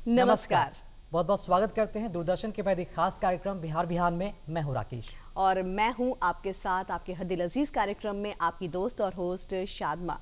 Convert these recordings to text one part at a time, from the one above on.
नमस्कार। बहुत बहुत स्वागत करते हैं दूरदर्शन के पहले खास कार्यक्रम बिहार बिहान में। मैं हूं राकेश और मैं हूं आपके साथ आपके हर दिल अजीज कार्यक्रम में आपकी दोस्त और होस्ट शादमा।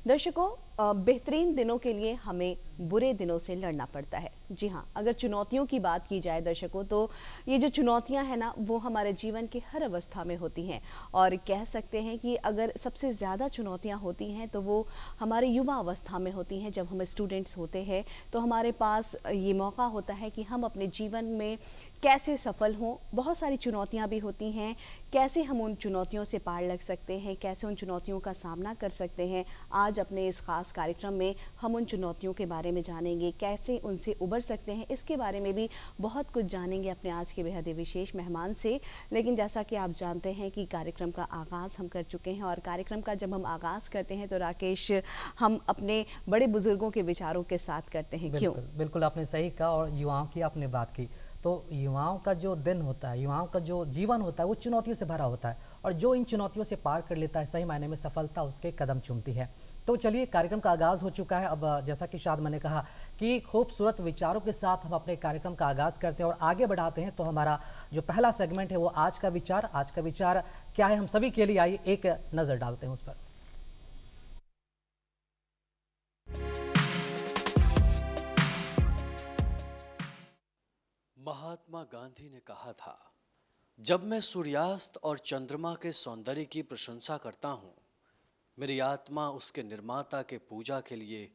दर्शकों, बेहतरीन दिनों के लिए हमें बुरे दिनों से लड़ना पड़ता है। जी हाँ, अगर चुनौतियों की बात की जाए दर्शकों, तो ये जो चुनौतियां हैं ना, वो हमारे जीवन की हर अवस्था में होती हैं। और कह सकते हैं कि अगर सबसे ज़्यादा चुनौतियां होती हैं तो वो हमारे युवा अवस्था में होती हैं। जब हम स्टूडेंट्स होते हैं तो हमारे पास ये मौका होता है कि हम अपने जीवन में कैसे सफल हों। बहुत सारी चुनौतियां भी होती हैं, कैसे हम उन चुनौतियों से पार लग सकते हैं, कैसे उन चुनौतियों का सामना कर सकते हैं। आज अपने इस खास कार्यक्रम में हम उन चुनौतियों के बारे में जानेंगे, कैसे उनसे उबर सकते हैं। इसके बारे में भी बहुत कुछ जानेंगे अपने आज के बेहद विशेष मेहमान से। लेकिन जैसा कि आप जानते हैं कि कार्यक्रम का आगाज़ हम कर चुके हैं, और कार्यक्रम का जब हम आगाज़ करते हैं तो राकेश, हम अपने बड़े बुजुर्गों के विचारों के साथ करते हैं। क्यों? बिल्कुल आपने सही कहा। और युवाओं की आपने बात की, तो युवाओं का जो दिन होता है, युवाओं का जो जीवन होता है, वो चुनौतियों से भरा होता है। और जो इन चुनौतियों से पार कर लेता है, सही मायने में सफलता उसके कदम चूमती है। तो चलिए, कार्यक्रम का आगाज़ हो चुका है। अब जैसा कि शाद ने कहा कि खूबसूरत विचारों के साथ हम अपने कार्यक्रम का आगाज़ करते हैं और आगे बढ़ाते हैं। तो हमारा जो पहला सेगमेंट है वो आज का विचार क्या है हम सभी के लिए, आइए एक नज़र डालते हैं उस पर। महात्मा गांधी ने कहा था, जब मैं सूर्यास्त और चंद्रमा के सौंदर्य की प्रशंसा करता हूं, मेरी आत्मा उसके निर्माता के पूजा के लिए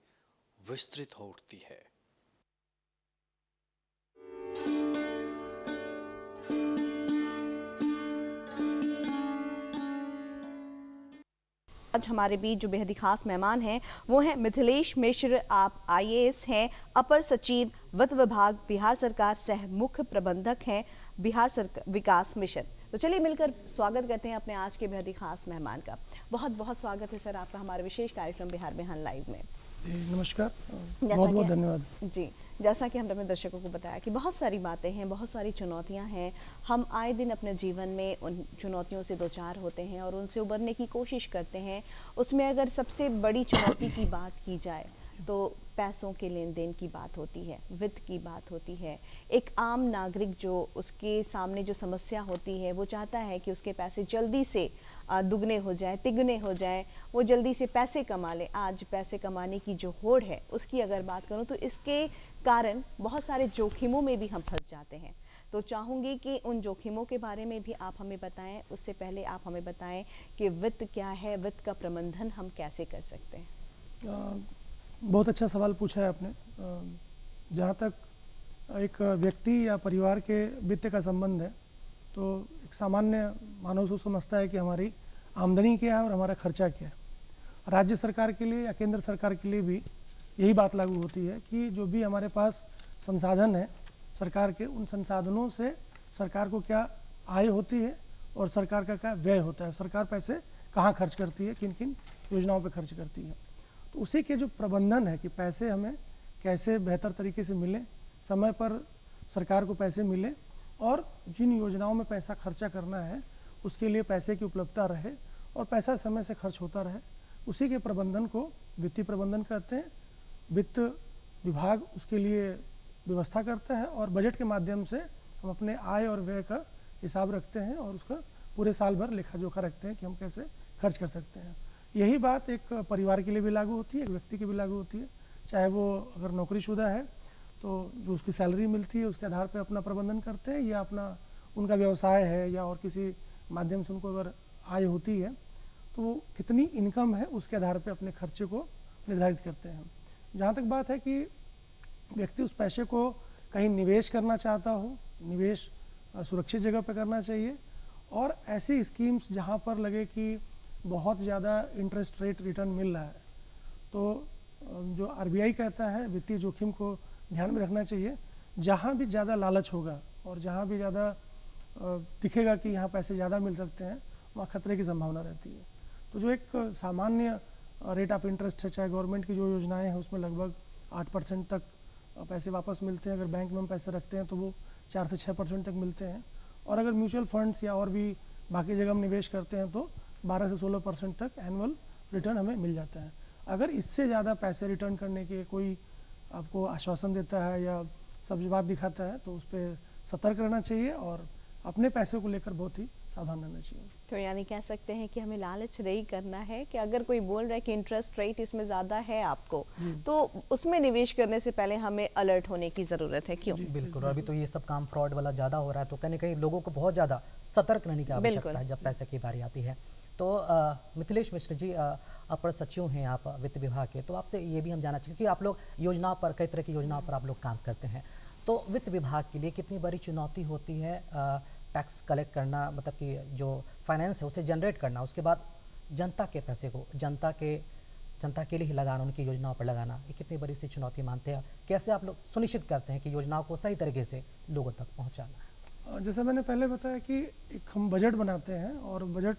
विस्तृत हो उठती है। आज हमारे बीच जो बेहद ही खास मेहमान हैं वो हैं मिथिलेश मिश्र। आप आईएएस हैं, अपर सचिव वित्त विभाग, बिहार सरकार, सह मुख्य प्रबंधक हैं बिहार विकास मिशन। तो चलिए मिलकर स्वागत करते हैं अपने आज के बेहद ही खास मेहमान का। बहुत बहुत स्वागत है सर आपका हमारे विशेष कार्यक्रम बिहार बिहान लाइव में। नमस्कार, बहुत बहुत धन्यवाद। जी, जैसा कि हमने अपने दर्शकों को बताया कि बहुत सारी बातें हैं, बहुत सारी चुनौतियां हैं। हम आए दिन अपने जीवन में उन चुनौतियों से दो चार होते हैं और उनसे उबरने की कोशिश करते हैं। उसमें अगर सबसे बड़ी चुनौती की बात की जाए तो पैसों के लेन देन की बात होती है, वित्त की बात होती है। एक आम नागरिक जो उसके सामने जो समस्या होती है, वो चाहता है कि उसके पैसे जल्दी से दुगने हो जाए, तिगने हो जाए, वो जल्दी से पैसे कमा ले। आज पैसे कमाने की जो होड़ है उसकी अगर बात करूं तो इसके कारण बहुत सारे जोखिमों में भी हम फंस जाते हैं। तो चाहूँगी कि उन जोखिमों के बारे में भी आप हमें बताएं। उससे पहले आप हमें बताएं कि वित्त क्या है, वित्त का प्रबंधन हम कैसे कर सकते हैं। बहुत अच्छा सवाल पूछा है आपने। जहाँ तक एक व्यक्ति या परिवार के वित्त का संबंध है, तो एक सामान्य मानव सोच समझता है कि हमारी आमदनी क्या है और हमारा खर्चा क्या है। राज्य सरकार के लिए या केंद्र सरकार के लिए भी यही बात लागू होती है कि जो भी हमारे पास संसाधन है सरकार के, उन संसाधनों से सरकार को क्या आय होती है और सरकार का क्या व्यय होता है, सरकार पैसे कहाँ खर्च करती है, किन किन योजनाओं पर खर्च करती है। तो उसी के जो प्रबंधन है कि पैसे हमें कैसे बेहतर तरीके से मिले, समय पर सरकार को पैसे मिले, और जिन योजनाओं में पैसा खर्चा करना है उसके लिए पैसे की उपलब्धता रहे और पैसा समय से खर्च होता रहे, उसी के प्रबंधन को वित्तीय प्रबंधन कहते हैं। वित्त विभाग उसके लिए व्यवस्था करता है और बजट के माध्यम से हम अपने आय और व्यय का हिसाब रखते हैं और उसका पूरे साल भर लेखा जोखा रखते हैं कि हम कैसे खर्च कर सकते हैं। यही बात एक परिवार के लिए भी लागू होती है, एक व्यक्ति के भी लागू होती है। चाहे वो अगर नौकरीशुदा है तो जो उसकी सैलरी मिलती है उसके आधार पर अपना प्रबंधन करते हैं, या अपना उनका व्यवसाय है या और किसी माध्यम से उनको अगर आय होती है तो वो कितनी इनकम है उसके आधार पर अपने खर्चे को निर्धारित करते हैं। जहाँ तक बात है कि व्यक्ति उस पैसे को कहीं निवेश करना चाहता हो, निवेश सुरक्षित जगह पर करना चाहिए, और ऐसी स्कीम्स जहाँ पर लगे कि बहुत ज़्यादा इंटरेस्ट रेट रिटर्न मिल रहा है, तो जो आरबीआई कहता है वित्तीय जोखिम को ध्यान में रखना चाहिए। जहाँ भी ज़्यादा लालच होगा और जहाँ भी ज़्यादा दिखेगा कि यहाँ पैसे ज़्यादा मिल सकते हैं, वहाँ खतरे की संभावना रहती है। तो जो एक सामान्य रेट ऑफ इंटरेस्ट है, चाहे गवर्नमेंट की जो योजनाएं हैं उसमें लगभग 8% तक पैसे वापस मिलते हैं। अगर बैंक में हम पैसे रखते हैं तो वो 4 से 6% तक मिलते हैं, और अगर म्यूचुअल फंड्स या और भी बाकी जगह हम निवेश करते हैं तो 12 से 16% तक एनुअल रिटर्न हमें मिल जाता है। अगर इससे ज़्यादा पैसे रिटर्न करने के कोई आपको आश्वासन देता है या सब्ज बात दिखाता है तो उस पर सतर्क रहना चाहिए और अपने पैसे को लेकर बहुत ही सावधान रहना चाहिए। तो यानी कह सकते हैं कि हमें लालच नहीं करना है कि अगर कोई बोल रहा है कि इंटरेस्ट रेट इसमें ज़्यादा है आपको, तो उसमें निवेश करने से पहले हमें अलर्ट होने की ज़रूरत है। क्यों? बिल्कुल। और अभी तो ये सब काम फ्रॉड वाला ज़्यादा हो रहा है, तो कहीं ना कहीं लोगों को बहुत ज़्यादा सतर्क रहने की आवश्यकता है जब पैसे की बारी आती है। तो मिथिलेश मिश्र जी, अपर सचिव हैं आप वित्त विभाग के, तो आपसे ये भी हम जानना चाहिए कि आप लोग योजनाओं पर, कई तरह की योजनाओं पर आप लोग काम करते हैं, तो वित्त विभाग के लिए कितनी बड़ी चुनौती होती है टैक्स कलेक्ट करना, मतलब कि जो फाइनेंस है उसे जनरेट करना, उसके बाद जनता के पैसे को जनता के लिए ही लगाना, उनकी योजनाओं पर लगाना, ये कितनी बड़ी सी चुनौती मानते हैं? कैसे आप लोग सुनिश्चित करते हैं कि योजनाओं को सही तरीके से लोगों तक पहुंचाना है? जैसे मैंने पहले बताया कि एक हम बजट बनाते हैं और बजट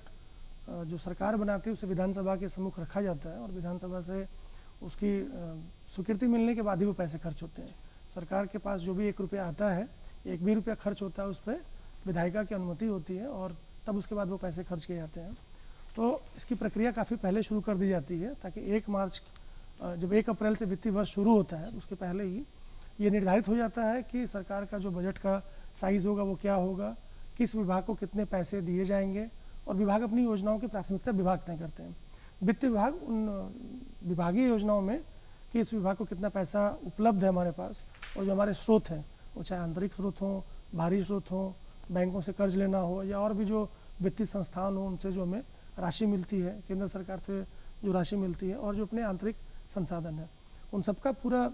जो सरकार बनाती है उसे विधानसभा के सम्मुख रखा जाता है और विधानसभा से उसकी स्वीकृति मिलने के बाद ही वो पैसे खर्च होते हैं। सरकार के पास जो भी 1 रुपया आता है, 1 भी रुपया खर्च होता है उस पर विधायिका की अनुमति होती है और तब उसके बाद वो पैसे खर्च किए जाते हैं। तो इसकी प्रक्रिया काफ़ी पहले शुरू कर दी जाती है ताकि 1 मार्च जब 1 अप्रैल से वित्तीय वर्ष शुरू होता है उसके पहले ही ये निर्धारित हो जाता है कि सरकार का जो बजट का साइज़ होगा वो क्या होगा, किस विभाग को कितने पैसे दिए जाएंगे और विभाग अपनी योजनाओं की प्राथमिकता विभाग तय करते हैं। वित्त विभाग उन विभागीय योजनाओं में कि इस विभाग को कितना पैसा उपलब्ध है हमारे पास और जो हमारे स्रोत हैं वो चाहे आंतरिक स्रोत हों, बाहरी स्रोत हों, बैंकों से कर्ज लेना हो या और भी जो वित्तीय संस्थान हो उनसे जो हमें राशि मिलती है, केंद्र सरकार से जो राशि मिलती है और जो अपने आंतरिक संसाधन है, उन सबका पूरा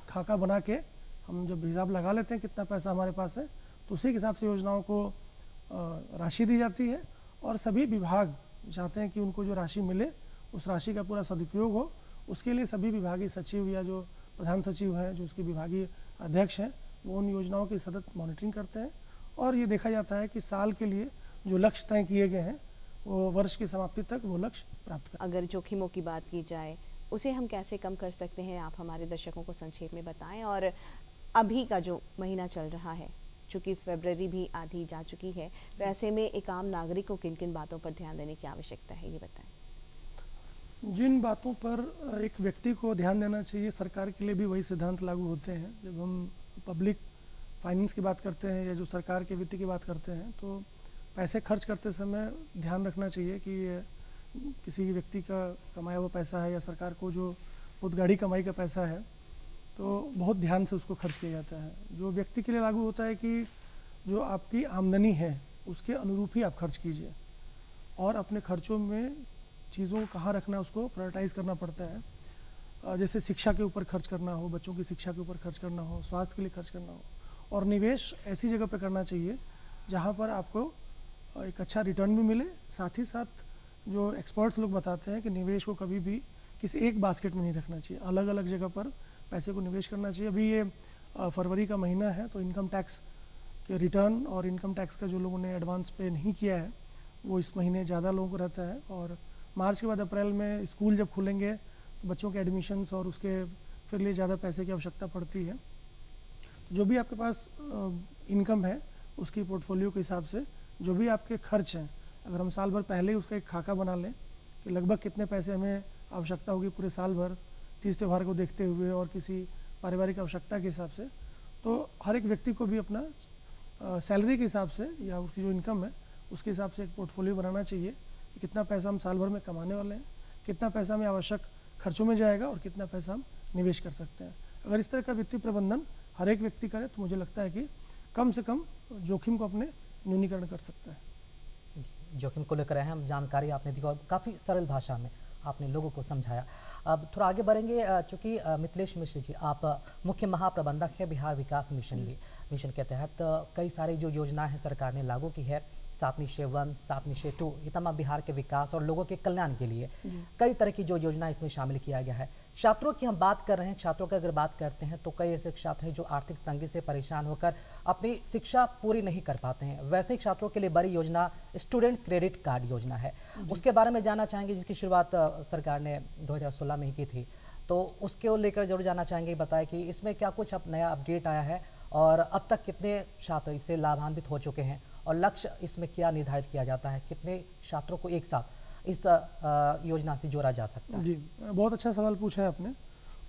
खाका बना के हम जब हिसाब लगा लेते हैं कितना पैसा हमारे पास है तो उसी के हिसाब से योजनाओं को राशि दी जाती है और सभी विभाग चाहते हैं कि उनको जो राशि मिले उस राशि का पूरा सदुपयोग हो। उसके लिए सभी विभागीय सचिव या जो प्रधान सचिव हैं, जो उसके विभागीय अध्यक्ष हैं, वो उन योजनाओं की सतत मॉनिटरिंग करते हैं और ये देखा जाता है कि साल के लिए जो लक्ष्य तय किए गए हैं वो वर्ष की समाप्ति तक वो लक्ष्य प्राप्त करें। अगर जोखिमों की बात की जाए उसे हम कैसे कम कर सकते हैं, आप हमारे दर्शकों को संक्षेप में बताएं। और अभी का जो महीना चल रहा है, चूँकि फरवरी भी आधी जा चुकी है, तो ऐसे में एक आम नागरिक को किन किन बातों पर ध्यान देने की आवश्यकता है, ये बताएं। जिन बातों पर एक व्यक्ति को ध्यान देना चाहिए, सरकार के लिए भी वही सिद्धांत लागू होते हैं। जब हम पब्लिक फाइनेंस की बात करते हैं या जो सरकार के वित्त की बात करते हैं तो पैसे खर्च करते समय ध्यान रखना चाहिए कि किसी व्यक्ति का कमाया हुआ पैसा है या सरकार को जो बहुत गाढ़ी कमाई का पैसा है तो बहुत ध्यान से उसको खर्च किया जाता है। जो व्यक्ति के लिए लागू होता है कि जो आपकी आमदनी है उसके अनुरूप ही आप खर्च कीजिए और अपने खर्चों में चीज़ों को कहाँ रखना है उसको प्रायोरिटाइज़ करना पड़ता है। जैसे शिक्षा के ऊपर खर्च करना हो, बच्चों की शिक्षा के ऊपर खर्च करना हो, स्वास्थ्य के लिए खर्च करना हो और निवेश ऐसी जगह पर करना चाहिए जहाँ पर आपको एक अच्छा रिटर्न भी मिले। साथ ही साथ जो एक्सपर्ट्स लोग बताते हैं कि निवेश को कभी भी किसी एक बास्केट में नहीं रखना चाहिए, अलग अलग जगह पर पैसे को निवेश करना चाहिए। अभी ये फरवरी का महीना है तो इनकम टैक्स के रिटर्न और इनकम टैक्स का जो लोगों ने एडवांस पे नहीं किया है वो इस महीने ज़्यादा लोगों को रहता है और मार्च के बाद अप्रैल में स्कूल जब खुलेंगे तो बच्चों के एडमिशन्स और उसके फिर लिए ज़्यादा पैसे की आवश्यकता पड़ती है। जो भी आपके पास इनकम है उसकी पोर्टफोलियो के हिसाब से जो भी आपके खर्च हैं, अगर हम साल भर पहले ही उसका एक खाका बना लें कि लगभग कितने पैसे हमें आवश्यकता होगी पूरे साल भर, तीज त्यौहार को देखते हुए और किसी पारिवारिक आवश्यकता के हिसाब से, तो हर एक व्यक्ति को भी अपना सैलरी के हिसाब से या उसकी जो इनकम है उसके हिसाब से एक पोर्टफोलियो बनाना चाहिए कि कितना पैसा हम साल भर में कमाने वाले हैं, कितना पैसा हमें आवश्यक खर्चों में जाएगा और कितना पैसा हम निवेश कर सकते हैं। अगर इस तरह का वित्तीय प्रबंधन हर एक व्यक्ति करे तो मुझे लगता है कि कम से कम जोखिम को अपने न्यूनीकरण कर सकता है। जोखिम को लेकर अहम जानकारी आपने दी और काफ़ी सरल भाषा में आपने लोगों को समझाया। अब थोड़ा आगे बढ़ेंगे, चूँकि मिथिलेश मिश्र जी आप मुख्य महाप्रबंधक है बिहार विकास मिशन के तहत कई सारी जो योजनाएं हैं सरकार ने लागू की है, 7 निश्चय 1, 7 निश्चय 2, ये तमाम बिहार के विकास और लोगों के कल्याण के लिए कई तरह की जो योजना इसमें शामिल किया गया है। छात्रों की हम बात कर रहे हैं, छात्रों की अगर बात करते हैं तो कई ऐसे छात्र हैं जो आर्थिक तंगी से परेशान होकर अपनी शिक्षा पूरी नहीं कर पाते हैं। वैसे ही छात्रों के लिए बड़ी योजना स्टूडेंट क्रेडिट कार्ड योजना है, उसके बारे में जानना चाहेंगे, जिसकी शुरुआत सरकार ने 2016 में ही की थी, तो उसके लेकर जरूर जानना चाहेंगे। बताएं कि इसमें क्या कुछ अब नया अपडेट आया है और अब तक कितने छात्र इससे लाभान्वित हो चुके हैं और लक्ष्य इसमें क्या निर्धारित किया जाता है, कितने छात्रों को एक साथ इस योजना से जोड़ा जा सकता है? जी, बहुत अच्छा सवाल पूछा है आपने।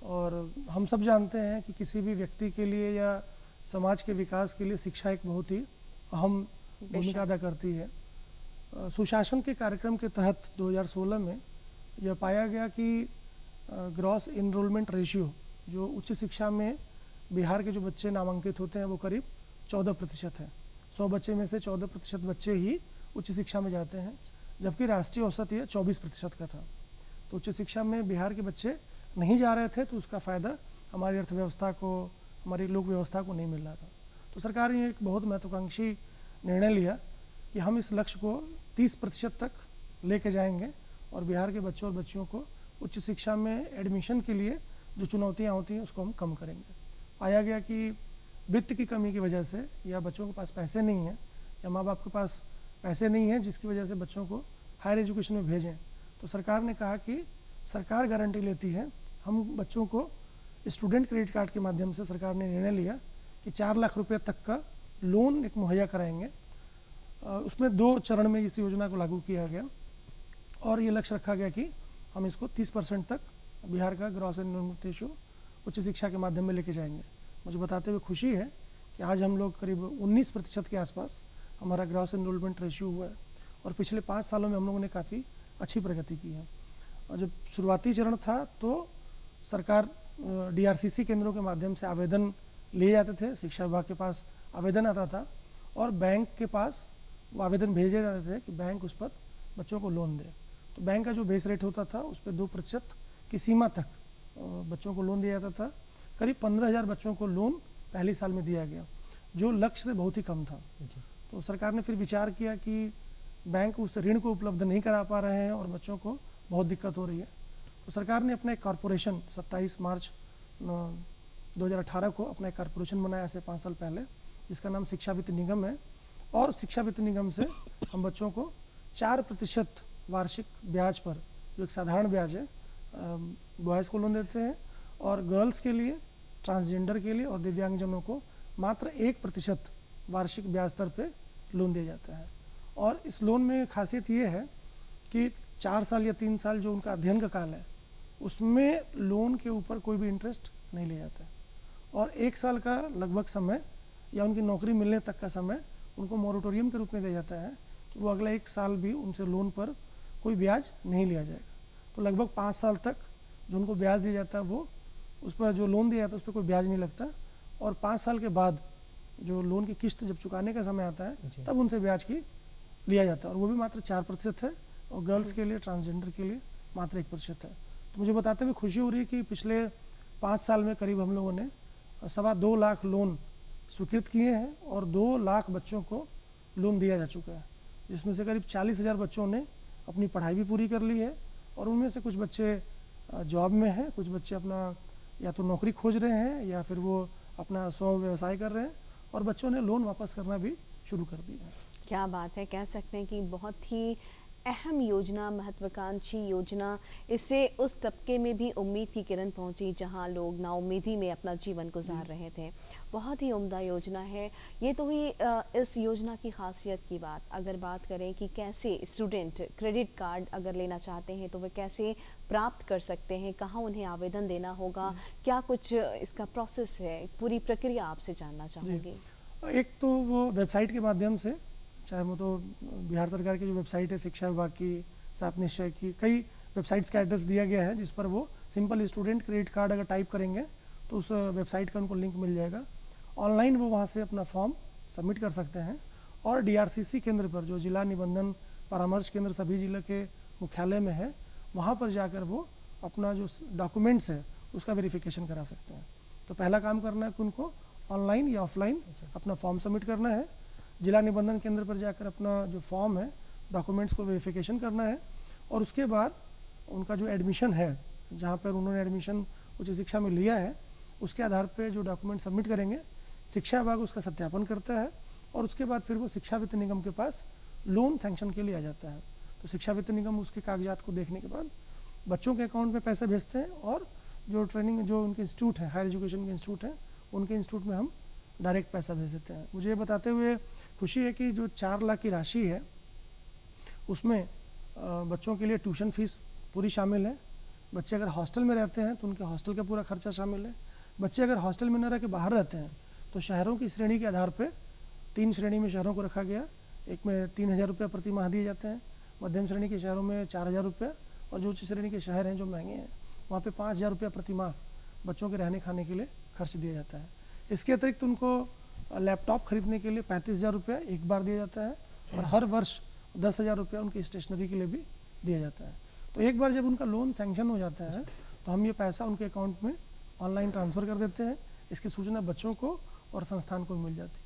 और हम सब जानते हैं कि किसी भी व्यक्ति के लिए या समाज के विकास के लिए शिक्षा एक बहुत ही अहम भूमिका अदा करती है। सुशासन के कार्यक्रम के तहत 2016 में यह पाया गया कि ग्रॉस इनरोलमेंट रेशियो जो उच्च शिक्षा में बिहार के जो बच्चे नामांकित होते हैं वो करीब 14% है। 100 बच्चे में से 14% बच्चे ही उच्च शिक्षा में जाते हैं, जबकि राष्ट्रीय औसत ये 24% का था। तो उच्च शिक्षा में बिहार के बच्चे नहीं जा रहे थे, तो उसका फ़ायदा हमारी अर्थव्यवस्था को, हमारी लोक व्यवस्था को नहीं मिल रहा था। तो सरकार ने एक बहुत महत्वाकांक्षी निर्णय लिया कि हम इस लक्ष्य को 30% तक लेके जाएंगे और बिहार के बच्चों और बच्चियों को उच्च शिक्षा में एडमिशन के लिए जो चुनौतियाँ होती हैं उसको हम कम करेंगे। पाया गया कि वित्त की कमी की वजह से या बच्चों के पास पैसे नहीं हैं या माँ बाप के पास पैसे नहीं हैं जिसकी वजह से बच्चों को हायर एजुकेशन में भेजें, तो सरकार ने कहा कि सरकार गारंटी लेती है। हम बच्चों को स्टूडेंट क्रेडिट कार्ड के माध्यम से सरकार ने निर्णय लिया कि 4 लाख रुपये तक का लोन एक मुहैया कराएंगे। उसमें 2 चरण में इस योजना को लागू किया गया और ये लक्ष्य रखा गया कि हम इसको 30% तक बिहार का ग्रॉस एनरोलमेंट रेशियो उच्च शिक्षा के माध्यम में लेके जाएंगे। मुझे बताते हुए खुशी है कि आज हम लोग करीब 19% के आसपास हमारा ग्रॉस एनरोलमेंट रेशियो हुआ है और पिछले 5 सालों में हम लोगों ने काफ़ी अच्छी प्रगति की है। और जब शुरुआती चरण था तो सरकार DRCC केंद्रों के माध्यम से आवेदन लिए जाते थे, शिक्षा विभाग के पास आवेदन आता था और बैंक के पास वो आवेदन भेजे जाते थे कि बैंक उस पर बच्चों को लोन दे। तो बैंक का जो बेस रेट होता था उस पर 2% की सीमा तक बच्चों को लोन दिया जाता था। करीब 15,000 बच्चों को लोन पहले साल में दिया गया, जो लक्ष्य से बहुत ही कम था। तो सरकार ने फिर विचार किया कि बैंक उस ऋण को उपलब्ध नहीं करा पा रहे हैं और बच्चों को बहुत दिक्कत हो रही है। तो सरकार ने अपना एक कॉरपोरेशन 27 मार्च 2018 को अपना एक कॉरपोरेशन बनाया से 5 साल पहले, जिसका नाम शिक्षा वित्त निगम है। और शिक्षा वित्त निगम से हम बच्चों को 4% वार्षिक ब्याज पर, जो एक साधारण ब्याज है, बॉयज़ को लोन देते हैं और गर्ल्स के लिए, ट्रांसजेंडर के लिए और दिव्यांगजनों को मात्र 1% वार्षिक ब्याज दर पे लोन दिया जाता है। और इस लोन में खासियत ये है कि 4 साल या 3 साल जो उनका अध्ययन का काल है उसमें लोन के ऊपर कोई भी इंटरेस्ट नहीं लिया जाता है और 1 साल का लगभग समय या उनकी नौकरी मिलने तक का समय उनको मोरेटोरियम के रूप में दिया जाता है कि वो अगला 1 साल भी उनसे लोन पर कोई ब्याज नहीं लिया जाएगा। तो लगभग 5 साल तक जो उनको ब्याज दिया जाता है वो उस पर जो लोन दिया जाता है उस पर कोई ब्याज नहीं लगता और 5 साल के बाद जो लोन की किस्त जब चुकाने का समय आता है तब उनसे ब्याज की लिया जाता है और वो भी मात्र 4% है और गर्ल्स के लिए, ट्रांसजेंडर के लिए मात्र 1% है। तो मुझे बताते हुए खुशी हो रही है कि पिछले 5 साल में करीब हम लोगों ने 2.25 लाख लोन स्वीकृत किए हैं और 2 लाख बच्चों को लोन दिया जा चुका है, जिसमें से करीब 40,000 बच्चों ने अपनी पढ़ाई भी पूरी कर ली है और उनमें से कुछ बच्चे जॉब में हैं, कुछ बच्चे अपना या तो नौकरी खोज रहे हैं या फिर वो अपना स्व व्यवसाय कर रहे हैं और बच्चों ने लोन वापस करना भी शुरू कर दिया है। क्या बात है, कह सकते हैं कि बहुत ही अहम योजना, महत्वाकांक्षी योजना। इससे उस तबके में भी उम्मीद की किरण पहुंची जहां लोग नाउम्मीदी में अपना जीवन गुजार रहे थे। बहुत ही उम्दा योजना है। ये तो हुई इस योजना की खासियत की बात। अगर बात करें कि कैसे स्टूडेंट क्रेडिट कार्ड अगर लेना चाहते हैं तो वे कैसे प्राप्त कर सकते हैं, कहाँ उन्हें आवेदन देना होगा, क्या कुछ इसका प्रोसेस है, पूरी प्रक्रिया आपसे जानना चाहूँगी। एक तो वो वेबसाइट के माध्यम से, चाहे वो तो बिहार सरकार की जो वेबसाइट है शिक्षा विभाग की, सात निश्चय की, कई वेबसाइट्स का एड्रेस दिया गया है जिस पर वो सिंपल स्टूडेंट क्रेडिट कार्ड अगर टाइप करेंगे तो उस वेबसाइट का उनको लिंक मिल जाएगा। ऑनलाइन वो वहाँ से अपना फॉर्म सबमिट कर सकते हैं और DRCC केंद्र पर, जो जिला निबंधन परामर्श केंद्र सभी जिले के मुख्यालय में है, वहाँ पर जाकर वो अपना जो डॉक्यूमेंट्स है उसका वेरिफिकेशन करा सकते हैं। तो पहला काम करना है कि उनको ऑनलाइन या ऑफलाइन अपना फॉर्म सबमिट करना है, जिला निबंधन केंद्र पर जाकर अपना जो फॉर्म है, डॉक्यूमेंट्स को वेरिफिकेशन करना है और उसके बाद उनका जो एडमिशन है, जहाँ पर उन्होंने एडमिशन उच्च शिक्षा में लिया है, उसके आधार पर जो डॉक्यूमेंट सबमिट करेंगे, शिक्षा विभाग उसका सत्यापन करता है और उसके बाद फिर वो शिक्षा वित्त निगम के पास लोन सैंक्शन के लिए आ जाता है। तो शिक्षा वित्त निगम उसके कागजात को देखने के बाद बच्चों के अकाउंट में पैसे भेजते हैं और जो ट्रेनिंग, जो उनके इंस्टीट्यूट है, हायर एजुकेशन के इंस्टीट्यूट हैं, उनके इंस्टीट्यूट में हम डायरेक्ट पैसा भेज देते हैं। मुझे ये बताते हुए खुशी है कि जो 4 लाख की राशि है उसमें बच्चों के लिए ट्यूशन फीस पूरी शामिल है, बच्चे अगर हॉस्टल में रहते हैं तो उनके हॉस्टल का पूरा खर्चा शामिल है। बच्चे अगर हॉस्टल में न रह के बाहर रहते हैं तो शहरों की श्रेणी के आधार पर 3 श्रेणी में शहरों को रखा गया। एक में 3,000 रुपये प्रति माह दिए जाते हैं, मध्यम श्रेणी के शहरों में 4,000 रुपये, और जो उच्च श्रेणी के शहर हैं जो महंगे हैं वहाँ पे 5,000 रुपये प्रति माह बच्चों के रहने खाने के लिए खर्च दिया जाता है। इसके अतिरिक्त उनको लैपटॉप खरीदने के लिए 35,000 रुपये एक बार दिया जाता है, और हर वर्ष 10,000 रुपये उनकी स्टेशनरी के लिए भी दिया जाता है। तो एक बार जब उनका लोन सैंक्शन हो जाता है तो हम ये पैसा उनके अकाउंट में ऑनलाइन ट्रांसफ़र कर देते हैं। इसकी सूचना बच्चों को और संस्थान को मिल जाती है।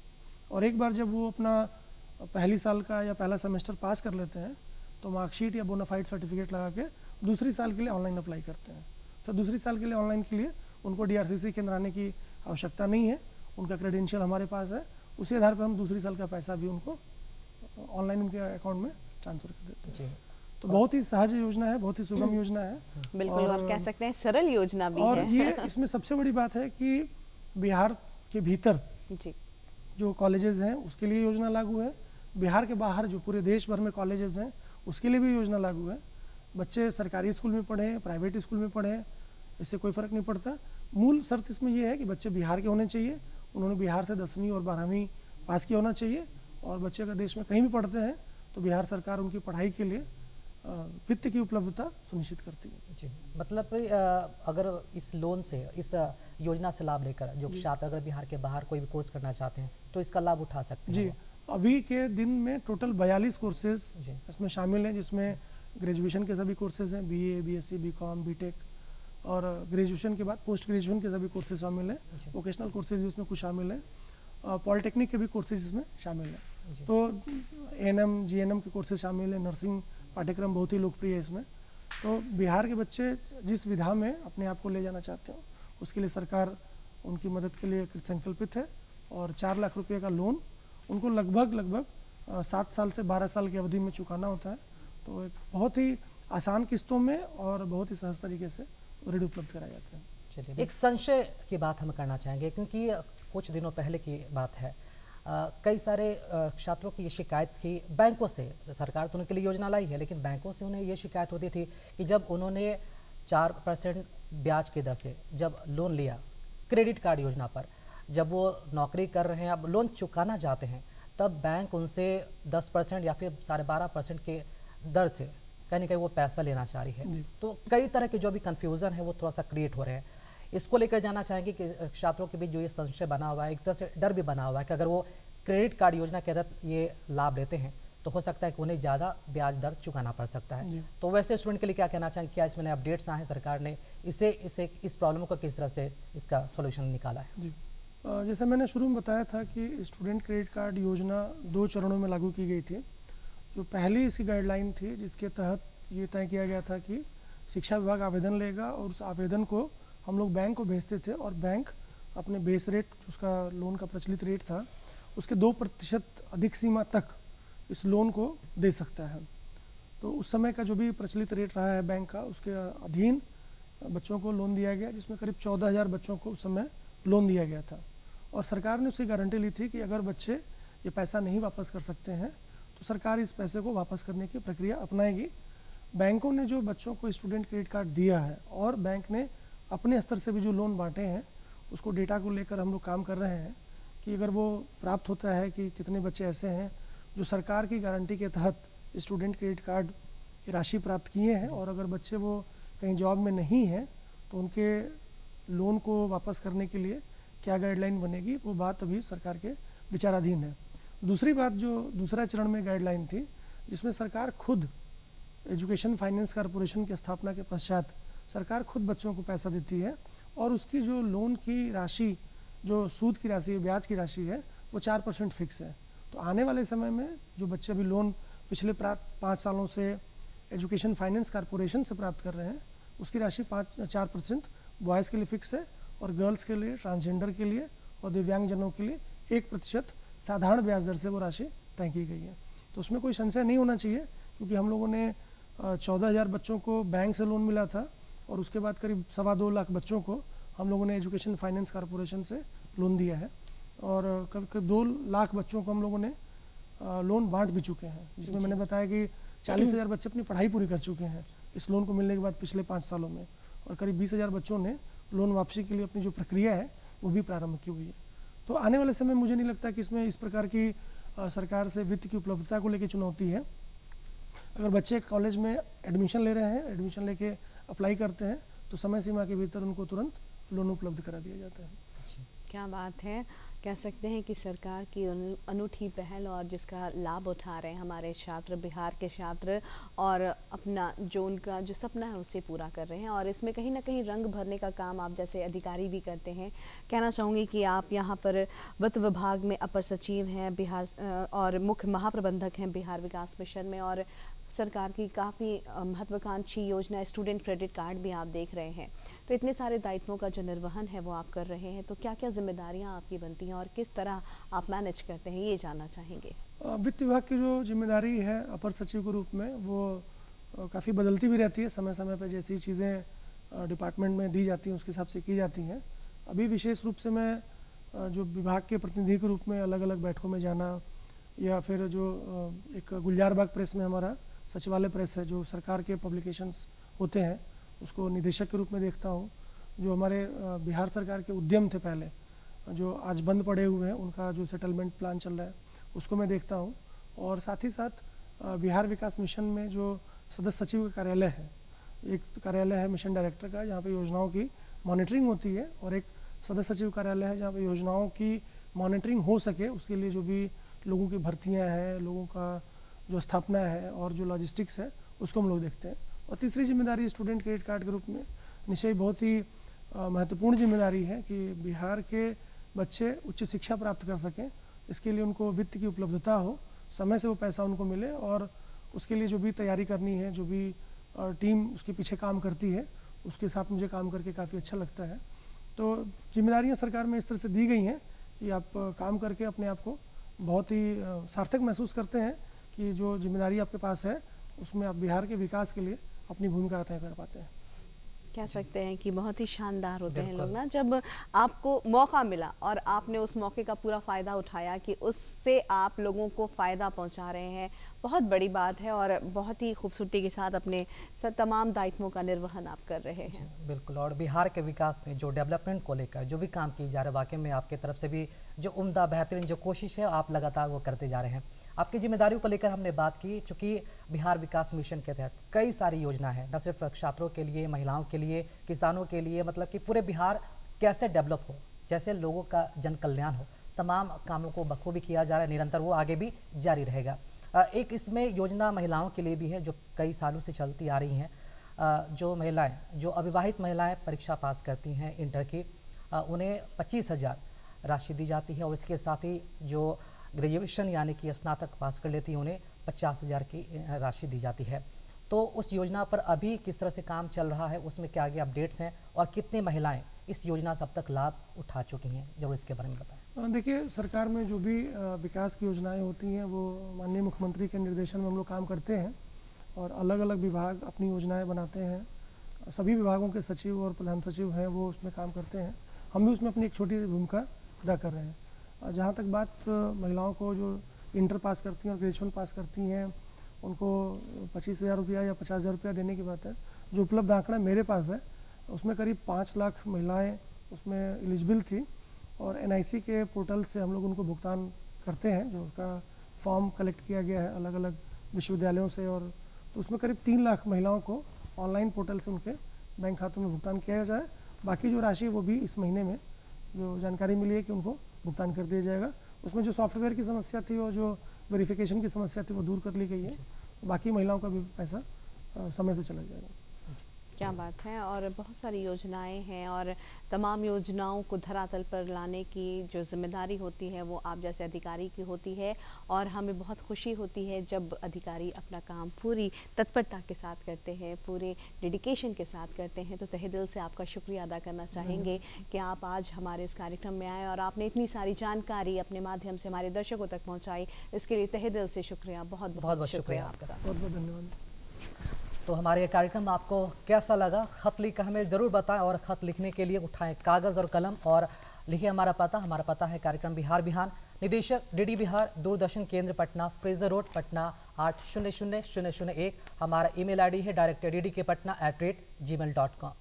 और एक बार जब वो अपना पहली साल का या पहला सेमेस्टर पास कर लेते हैं तो मार्कशीट या बोनाफाइड सर्टिफिकेट लगा के दूसरी साल के लिए ऑनलाइन अप्लाई करते हैं। तो दूसरी साल के लिए ऑनलाइन के लिए उनको DRCC केंद्र आने की आवश्यकता नहीं है, उनका क्रेडेंशियल हमारे पास है। उसी आधार पर हम दूसरी साल का पैसा भी उनको ऑनलाइन उनके अकाउंट में ट्रांसफ़र कर देते हैं। तो बहुत ही सहज योजना है, बहुत ही सुगम योजना है। बिल्कुल, और कह सकते हैं सरल योजना भी और है। ये इसमें सबसे बड़ी बात है कि बिहार के भीतर जी, जो कॉलेजेस हैं उसके लिए योजना लागू है, बिहार के बाहर जो पूरे देश भर में कॉलेजेस हैं उसके लिए भी योजना लागू है। बच्चे सरकारी स्कूल में पढ़ें, प्राइवेट स्कूल में पढ़ें, इससे कोई फ़र्क नहीं पड़ता। मूल शर्त इसमें यह है कि बच्चे बिहार के होने चाहिए, उन्होंने बिहार से 10वीं और 12वीं पास किया होना चाहिए, और बच्चे अगर देश में कहीं भी पढ़ते हैं तो बिहार सरकार उनकी पढ़ाई के लिए वित्त की उपलब्धता सुनिश्चित करती है। जी, मतलब अगर इस लोन से, इस योजना से लाभ लेकर जो छात्र अगर बिहार के बाहर कोई भी कोर्स करना चाहते हैं तो इसका लाभ उठा सकते हैं। जी, अभी के दिन में टोटल 42 कोर्सेज इसमें शामिल हैं, जिसमें ग्रेजुएशन के सभी कोर्सेज हैं, BA, BSc, BCom, BTech, और ग्रेजुएशन के बाद पोस्ट ग्रेजुएशन के सभी कोर्सेज शामिल हैं। वोकेशनल कोर्सेज भी इसमें कुछ शामिल हैं, पॉलिटेक्निक के भी कोर्सेज इसमें शामिल हैं। तो ANM, GNM के कोर्सेज शामिल हैं, नर्सिंग पाठ्यक्रम बहुत ही लोकप्रिय है इसमें। तो बिहार के बच्चे जिस विधा में अपने आप को ले जाना चाहते हो उसके लिए सरकार उनकी मदद के लिए संकल्पित है, और 4 लाख रुपये का लोन उनको लगभग 7 साल से 12 साल की अवधि में चुकाना होता है। तो एक बहुत ही आसान किस्तों में और बहुत ही सहज तरीके से ऋण उपलब्ध कराए जाते हैं। चलिए, एक संशय की बात हम करना चाहेंगे, क्योंकि कुछ दिनों पहले की बात है, कई सारे छात्रों की ये शिकायत थी बैंकों से। सरकार तो उनके लिए योजना लाई है, लेकिन बैंकों से उन्हें ये शिकायत होती थी कि जब उन्होंने 4% ब्याज की दर से जब लोन लिया क्रेडिट कार्ड योजना पर, जब वो नौकरी कर रहे हैं, अब लोन चुकाना चाहते हैं, तब बैंक उनसे 10% या फिर 12.5% के दर से कहीं ना कहीं वो पैसा लेना चाह रही है। तो कई तरह के जो भी कन्फ्यूज़न है वो थोड़ा सा क्रिएट हो रहे हैं। इसको लेकर जाना चाहेंगे कि छात्रों के बीच जो ये संशय बना हुआ है, एक तरह से डर भी बना हुआ है कि अगर वो क्रेडिट कार्ड योजना के तहत ये लाभ लेते हैं तो हो सकता है कि उन्हें ज़्यादा ब्याज दर चुकाना पड़ सकता है। तो वैसे स्टूडेंट के लिए क्या कहना चाहेंगे, क्या इसमें अपडेट्स आए हैं, सरकार ने इस प्रॉब्लम को किस तरह से इसका सोल्यूशन निकाला है? जी, जैसे मैंने शुरू में बताया था कि स्टूडेंट क्रेडिट कार्ड योजना 2 चरणों में लागू की गई थी। जो पहली इसकी गाइडलाइन थी जिसके तहत ये तय किया गया था कि शिक्षा विभाग आवेदन लेगा और उस आवेदन को हम लोग बैंक को भेजते थे, और बैंक अपने बेस रेट, उसका लोन का प्रचलित रेट था, उसके 2% अधिक सीमा तक इस लोन को दे सकता है। तो उस समय का जो भी प्रचलित रेट रहा है बैंक का, उसके अधीन बच्चों को लोन दिया गया, जिसमें करीब 14,000 बच्चों को उस समय लोन दिया गया था। और सरकार ने उसकी गारंटी ली थी कि अगर बच्चे ये पैसा नहीं वापस कर सकते हैं तो सरकार इस पैसे को वापस करने की प्रक्रिया अपनाएगी। बैंकों ने जो बच्चों को स्टूडेंट क्रेडिट कार्ड दिया है और बैंक ने अपने स्तर से भी जो लोन बांटे हैं, उसको डेटा को लेकर हम लोग काम कर रहे हैं कि अगर वो प्राप्त होता है कि कितने बच्चे ऐसे हैं जो सरकार की गारंटी के तहत स्टूडेंट क्रेडिट कार्ड की राशि प्राप्त किए हैं, और अगर बच्चे वो कहीं जॉब में नहीं हैं तो उनके लोन को वापस करने के लिए क्या गाइडलाइन बनेगी, वो बात अभी सरकार के विचाराधीन है। दूसरी बात, जो दूसरा चरण में गाइडलाइन थी, जिसमें सरकार खुद एजुकेशन फाइनेंस कॉरपोरेशन की स्थापना के पश्चात सरकार खुद बच्चों को पैसा देती है, और उसकी जो लोन की राशि, जो सूद की राशि है, ब्याज की राशि है, वो 4% फिक्स है। तो आने वाले समय में जो बच्चे अभी लोन पिछले 5 सालों से एजुकेशन फाइनेंस कॉरपोरेशन से प्राप्त कर रहे हैं, उसकी राशि 4% बॉयज़ के लिए फिक्स है, और गर्ल्स के लिए, ट्रांसजेंडर के लिए और दिव्यांगजनों के लिए 1% साधारण ब्याज दर से वो राशि तय की गई है। तो उसमें कोई संशय नहीं होना चाहिए, क्योंकि हम लोगों ने 14,000 बच्चों को बैंक से लोन मिला था, और उसके बाद करीब 2.25 लाख बच्चों को हम लोगों ने एजुकेशन फाइनेंस कॉरपोरेशन से लोन दिया है, और करीब 2 लाख बच्चों को हम लोगों ने लोन बांट भी चुके हैं, जिसमें मैंने बताया कि 40,000 बच्चे अपनी पढ़ाई पूरी कर चुके हैं। इस लोन को मिलने के बाद पिछले 5 सालों में, और करीब 20,000 बच्चों ने लोन वापसी के लिए अपनी जो प्रक्रिया है वो भी प्रारंभ की हुई है। तो आने वाले समय मुझे नहीं लगता कि इसमें इस प्रकार की सरकार से वित्त की उपलब्धता को लेकर चुनौती है। अगर बच्चे कॉलेज में एडमिशन ले रहे हैं, एडमिशन लेके अप्लाई करते हैं, तो समय सीमा के भीतर उनको तुरंत लोन उपलब्ध करा दिया जाता है। क्या बात है, कह सकते हैं कि सरकार की अनूठी पहल और जिसका लाभ उठा रहे हैं हमारे छात्र, बिहार के छात्र, और अपना जो उनका जो सपना है उसे पूरा कर रहे हैं, और इसमें कहीं ना कहीं रंग भरने का काम आप जैसे अधिकारी भी करते हैं। कहना चाहूँगी कि आप यहाँ पर वित्त विभाग में अपर सचिव हैं बिहार और मुख्य महाप्रबंधक हैं बिहार विकास मिशन में, और सरकार की काफ़ी महत्वाकांक्षी योजना स्टूडेंट क्रेडिट कार्ड भी आप देख रहे हैं। तो इतने सारे दायित्वों का जो निर्वहन है वो आप कर रहे हैं, तो क्या क्या जिम्मेदारियां आपकी बनती हैं और किस तरह आप मैनेज करते हैं, ये जानना चाहेंगे। वित्त विभाग की जो जिम्मेदारी है अपर सचिव के रूप में, वो काफ़ी बदलती भी रहती है। समय समय पर जैसी चीज़ें डिपार्टमेंट में दी जाती हैं उसके हिसाब से की जाती हैं। अभी विशेष रूप से मैं जो विभाग के प्रतिनिधि के रूप में अलग अलग बैठकों में जाना, या फिर जो एक गुलजारबाग प्रेस में हमारा सचिवालय प्रेस है, जो सरकार के पब्लिकेशंस होते हैं, उसको निदेशक के रूप में देखता हूँ। जो हमारे बिहार सरकार के उद्यम थे पहले, जो आज बंद पड़े हुए हैं, उनका जो सेटलमेंट प्लान चल रहा है उसको मैं देखता हूँ। और साथ ही साथ बिहार विकास मिशन में जो सदस्य सचिव का कार्यालय है, एक कार्यालय है मिशन डायरेक्टर का जहाँ पे योजनाओं की मॉनिटरिंग होती है, और एक सदस्य सचिव कार्यालय है जहाँ पे योजनाओं की मॉनिटरिंग हो सके उसके लिए जो भी लोगों की भर्तियाँ हैं, लोगों का जो स्थापना है और जो लॉजिस्टिक्स है उसको हम लोग देखते हैं। और तीसरी जिम्मेदारी स्टूडेंट क्रेडिट कार्ड के रूप में निश्चय बहुत ही महत्वपूर्ण जिम्मेदारी है कि बिहार के बच्चे उच्च शिक्षा प्राप्त कर सकें। इसके लिए उनको वित्त की उपलब्धता हो, समय से वो पैसा उनको मिले, और उसके लिए जो भी तैयारी करनी है, जो भी टीम उसके पीछे काम करती है, उसके साथ मुझे काम करके काफ़ी अच्छा लगता है। तो जिम्मेदारियाँ सरकार में इस तरह से दी गई हैं कि आप काम करके अपने आप को बहुत ही सार्थक महसूस करते हैं कि जो जिम्मेदारी आपके पास है उसमें आप बिहार के विकास के लिए अपनी भूमिका तय कर पाते हैं। कह सकते हैं कि बहुत ही शानदार होते हैं लोग ना, जब आपको मौका मिला और आपने उस मौके का पूरा फ़ायदा उठाया कि उससे आप लोगों को फ़ायदा पहुंचा रहे हैं, बहुत बड़ी बात है, और बहुत ही खूबसूरती के साथ अपने तमाम दायित्वों का निर्वहन आप कर रहे हैं। बिल्कुल, और बिहार के विकास में जो डेवलपमेंट को लेकर जो भी काम की जा रहा है, वाकई में आपके तरफ से भी जो उम्दा बेहतरीन जो कोशिश है आप लगातार वो करते जा रहे हैं। आपकी जिम्मेदारियों को लेकर हमने बात की, चूँकि बिहार विकास मिशन के तहत कई सारी योजना है, न सिर्फ छात्रों के लिए, महिलाओं के लिए, किसानों के लिए, मतलब कि पूरे बिहार कैसे डेवलप हो, जैसे लोगों का जन कल्याण हो, तमाम कामों को बखूबी किया जा रहा है, निरंतर वो आगे भी जारी रहेगा। एक इसमें योजना महिलाओं के लिए भी है जो कई सालों से चलती आ रही हैं। जो महिलाएँ, जो अविवाहित महिलाएँ परीक्षा पास करती हैं इंटर की, उन्हें 25,000 राशि दी जाती है, और इसके साथ ही जो ग्रेजुएशन यानी कि स्नातक पास कर लेती हैं उन्हें 50,000 की राशि दी जाती है। तो उस योजना पर अभी किस तरह से काम चल रहा है, उसमें क्या आगे अपडेट्स हैं, और कितनी महिलाएं इस योजना से अब तक लाभ उठा चुकी हैं, जरूर इसके बारे में बताएं। देखिए, सरकार में जो भी विकास की योजनाएं होती हैं वो माननीय मुख्यमंत्री के निर्देशन में हम लोग काम करते हैं, और अलग अलग विभाग अपनी योजनाएँ बनाते हैं। सभी विभागों के सचिव और प्रधान सचिव हैं वो उसमें काम करते हैं। हम भी उसमें अपनी एक छोटी सी भूमिका अदा कर रहे हैं। जहाँ तक बात महिलाओं को जो इंटर पास करती हैं और ग्रेजुएशन पास करती हैं, उनको 25,000 रुपया या 50,000 रुपया देने की बात है, जो उपलब्ध आंकड़ा मेरे पास है उसमें करीब 5 लाख महिलाएं उसमें एलिजिबल थी, और NIC के पोर्टल से हम लोग उनको भुगतान करते हैं, जो उसका फॉर्म कलेक्ट किया गया है अलग अलग विश्वविद्यालयों से, और तो उसमें करीब 3 लाख महिलाओं को ऑनलाइन पोर्टल से उनके बैंक खातों में भुगतान किया जाए। बाकी जो राशि वो भी इस महीने में जो जानकारी मिली है कि उनको भुगतान कर दिया जाएगा। उसमें जो सॉफ्टवेयर की समस्या थी और जो वेरिफिकेशन की समस्या थी वो दूर कर ली गई है। बाकी महिलाओं का भी पैसा समय से चला जाएगा। क्या बात है, और बहुत सारी योजनाएं हैं, और तमाम योजनाओं को धरातल पर लाने की जो जिम्मेदारी होती है वो आप जैसे अधिकारी की होती है, और हमें बहुत खुशी होती है जब अधिकारी अपना काम पूरी तत्परता के साथ करते हैं, पूरे डेडिकेशन के साथ करते हैं। तो तहे दिल से आपका शुक्रिया अदा करना चाहेंगे कि आप आज हमारे इस कार्यक्रम में आए और आपने इतनी सारी जानकारी अपने माध्यम से हमारे दर्शकों तक पहुँचाई। इसके लिए तहे दिल से शुक्रिया, बहुत बहुत शुक्रिया आपका। बहुत बहुत धन्यवाद। तो हमारे कार्यक्रम आपको कैसा लगा, खत लिखकर हमें ज़रूर बताएं, और खत लिखने के लिए उठाएं कागज़ और कलम, और लिखिए हमारा पता है कार्यक्रम बिहार बिहान, निदेशक डीडी बिहार, दूरदर्शन केंद्र पटना, फ्रेजर रोड पटना 800001। हमारा ईमेल आईडी है director ddkpatna@gmail.com।